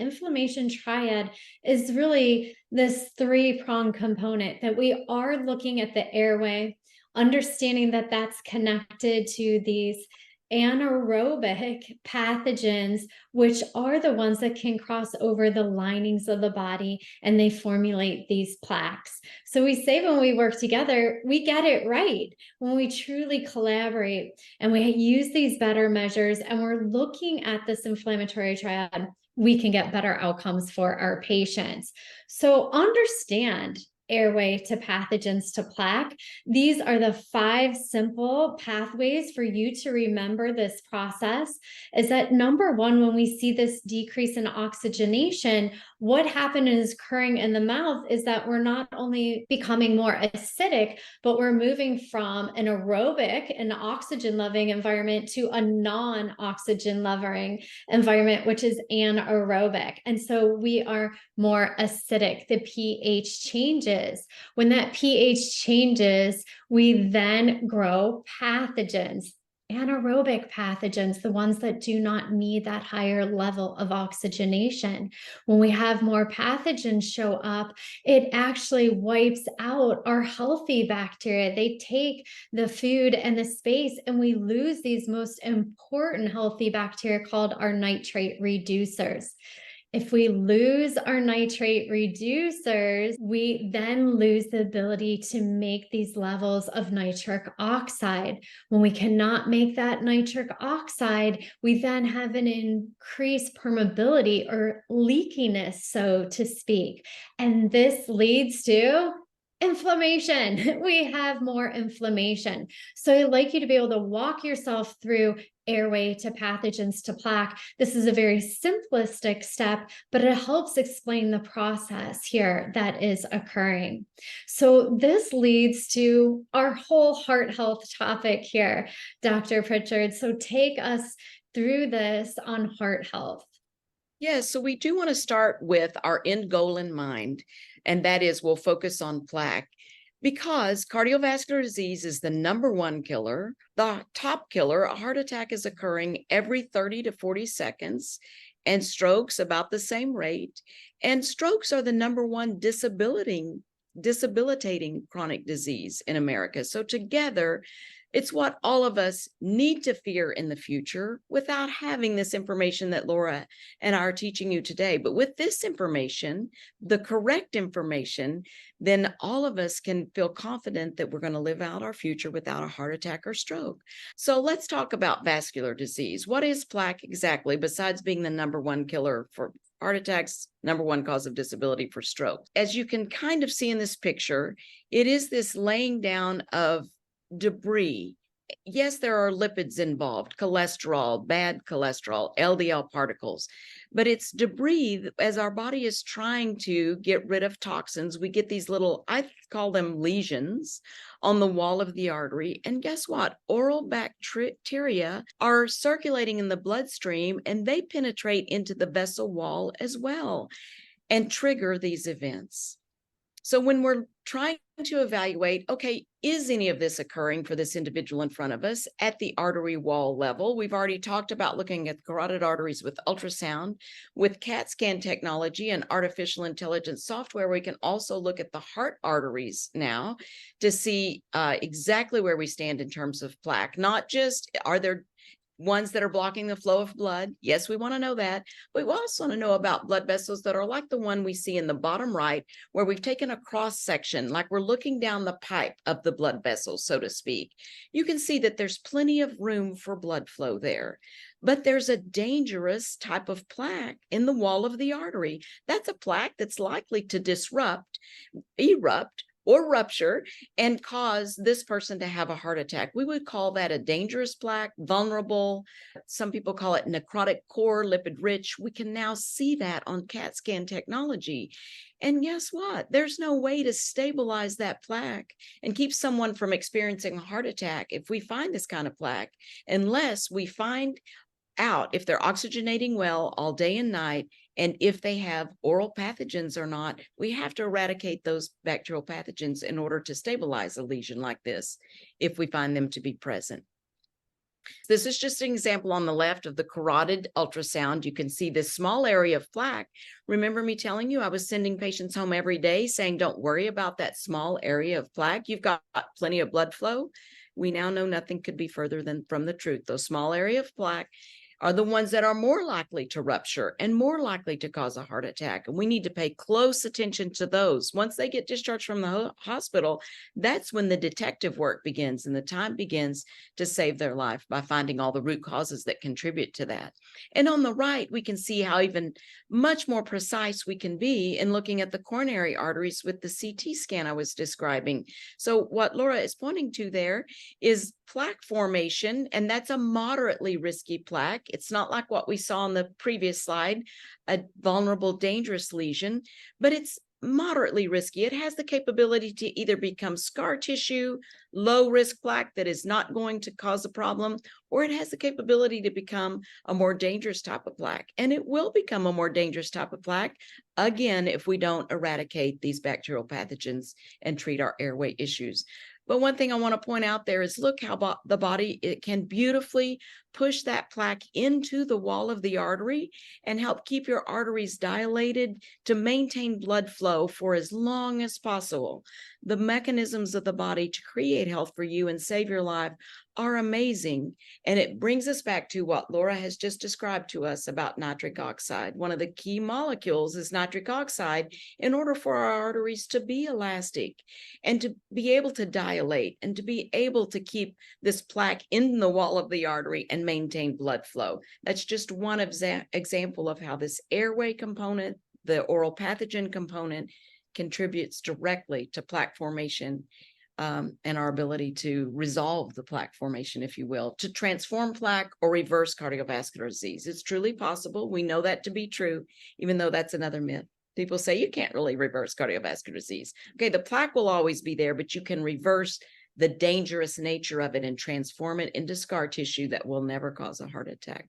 inflammation triad is really this three-pronged component that we are looking at the airway, understanding that that's connected to these anaerobic pathogens, which are the ones that can cross over the linings of the body and they formulate these plaques. So we say when we work together, we get it right. When we truly collaborate and we use these better measures and we're looking at this inflammatory triad, we can get better outcomes for our patients. So understand airway to pathogens to plaque. These are the 5 simple pathways for you to remember this process. Is that number 1, when we see this decrease in oxygenation, what happened is occurring in the mouth is that we're not only becoming more acidic, but we're moving from an aerobic, an oxygen loving environment to a non-oxygen loving environment, which is anaerobic. And so we are more acidic. The pH changes. When that pH changes, we then grow pathogens, anaerobic pathogens, the ones that do not need that higher level of oxygenation. When we have more pathogens show up, it actually wipes out our healthy bacteria. They take the food and the space, and we lose these most important healthy bacteria called our nitrate reducers. If we lose our nitrate reducers, we then lose the ability to make these levels of nitric oxide. When we cannot make that nitric oxide, we then have an increased permeability or leakiness, so to speak. And this leads to inflammation. We have more inflammation. So I'd like you to be able to walk yourself through airway to pathogens to plaque. This is a very simplistic step, but it helps explain the process here that is occurring. So this leads to our whole heart health topic here, Dr. Pritchard. So take us through this on heart health. Yes, so we do want to start with our end goal in mind, and that is we'll focus on plaque because cardiovascular disease is the #1 killer, the top killer. A heart attack is occurring every 30 to 40 seconds, and strokes about the same rate. And strokes are the #1 debilitating chronic disease in America. So together, it's what all of us need to fear in the future without having this information that Laura and I are teaching you today. But with this information, the correct information, then all of us can feel confident that we're going to live out our future without a heart attack or stroke. So let's talk about vascular disease. What is plaque exactly, besides being the #1 killer for heart attacks, #1 cause of disability for stroke? As you can kind of see in this picture, it is this laying down of debris. Yes, there are lipids involved, cholesterol, bad cholesterol, LDL particles, but it's debris. As our body is trying to get rid of toxins, we get these little, I call them lesions, on the wall of the artery. And guess what? Oral bacteria are circulating in the bloodstream, and they penetrate into the vessel wall as well and trigger these events. So when we're trying to evaluate, okay, is any of this occurring for this individual in front of us at the artery wall level? We've already talked about looking at carotid arteries with ultrasound. With CAT scan technology and artificial intelligence software, we can also look at the heart arteries now to see exactly where we stand in terms of plaque. Not just are there ones that are blocking the flow of blood. Yes, we want to know that. But we also want to know about blood vessels that are like the one we see in the bottom right, where we've taken a cross section, like we're looking down the pipe of the blood vessels, so to speak. You can see that there's plenty of room for blood flow there. But there's a dangerous type of plaque in the wall of the artery. That's a plaque that's likely to erupt, or rupture and cause this person to have a heart attack. We would call that a dangerous plaque, vulnerable. Some people call it necrotic core, lipid rich. We can now see that on CAT scan technology. And guess what? There's no way to stabilize that plaque and keep someone from experiencing a heart attack if we find this kind of plaque, unless we find out if they're oxygenating well all day and night, and if they have oral pathogens or not. We have to eradicate those bacterial pathogens in order to stabilize a lesion like this if we find them to be present. This is just an example on the left of the carotid ultrasound. You can see this small area of plaque. Remember me telling you I was sending patients home every day saying, don't worry about that small area of plaque. You've got plenty of blood flow. We now know nothing could be further than from the truth. Those small area of plaque are the ones that are more likely to rupture and more likely to cause a heart attack. And we need to pay close attention to those. Once they get discharged from the hospital, that's when the detective work begins and the time begins to save their life by finding all the root causes that contribute to that. And on the right, we can see how even much more precise we can be in looking at the coronary arteries with the CT scan I was describing. So what Laura is pointing to there is plaque formation, and that's a moderately risky plaque. It's not like what we saw on the previous slide, a vulnerable, dangerous lesion, but it's moderately risky. It has the capability to either become scar tissue, low risk plaque that is not going to cause a problem, or it has the capability to become a more dangerous type of plaque. And it will become a more dangerous type of plaque, again, if we don't eradicate these bacterial pathogens and treat our airway issues. But one thing I want to point out there is look how the body, it can beautifully push that plaque into the wall of the artery and help keep your arteries dilated to maintain blood flow for as long as possible. The mechanisms of the body to create health for you and save your life are amazing. And it brings us back to what Laura has just described to us about nitric oxide. One of the key molecules is nitric oxide in order for our arteries to be elastic and to be able to dilate and to be able to keep this plaque in the wall of the artery and maintain blood flow. That's just one example of how this airway component, the oral pathogen component, contributes directly to plaque formation and our ability to resolve the plaque formation, if you will, to transform plaque or reverse cardiovascular disease. It's truly possible. We know that to be true, even though that's another myth. People say you can't really reverse cardiovascular disease. Okay, the plaque will always be there, but you can reverse the dangerous nature of it and transform it into scar tissue that will never cause a heart attack.